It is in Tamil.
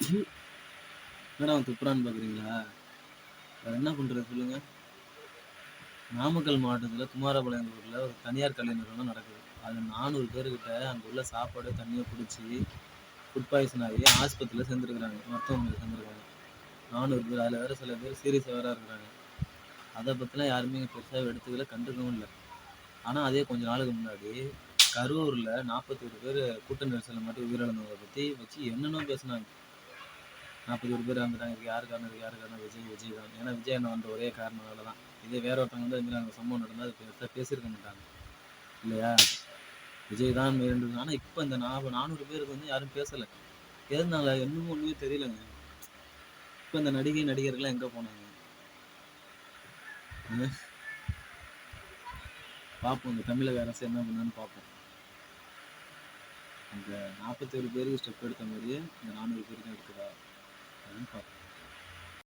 என்னடா அவன் துப்புறான்னு பார்க்குறீங்களா? வேற என்ன பண்ணுறது சொல்லுங்கள். நாமக்கல் மாவட்டத்தில் குமாரபாளையம் ஊரில் ஒரு தனியார் கல்வி நிறுவனம் நடக்குது. அது 400 பேர்கிட்ட அங்கே உள்ள சாப்பாடு தண்ணியை பிடிச்சி ஃபுட் பாய்சன் ஆகி ஆஸ்பத்திரியில் சேர்ந்துருக்குறாங்க, மருத்துவமனையில் சேர்ந்துருக்காங்க. 400 பேர், அதில் வேறு சில பேர் சீரியஸ் வேறு இருக்கிறாங்க. அதை பற்றிலாம் யாருமே பெருசாக எடுத்துக்கல, கண்டுக்கவும் இல்லை. ஆனால் அதே கொஞ்ச நாளுக்கு முன்னாடி கரூரில் 41 பேர் கூட்ட நெரிசலில் மட்டும் உயிரிழந்தவங்களை பற்றி வச்சு என்னென்ன பேசுனாங்க. 41 பேர் இறந்துட்டாங்க, இதுக்கு யாரு காரணம், இதுக்கு யாரு காரணம்? விஜய் தான். ஏன்னா விஜய் என்ன வந்த ஒரே காரணனால தான். இதே வேற ஒருத்தவங்க வந்து இதுமாதிரி அந்த சம்பவம் நடந்தால் அது பெருசாக பேசியிருக்க மாட்டாங்க இல்லையா? விஜய் தான் இருந்தது. ஆனால் இப்போ இந்த 400 பேருக்கு வந்து யாரும் பேசலை. எதுனால இன்னும் ஒன்றுமே தெரியலங்க. இப்போ இந்த நடிகர்கள்லாம் எங்கே போனாங்க? பார்ப்போம், இந்த தமிழக அரசு என்ன பண்ணான்னு பார்ப்போம். அந்த 41 பேருக்கு ஸ்டெப் எடுத்த மாதிரியே இந்த 400 பேருக்கும் எடுக்கிறாங்க.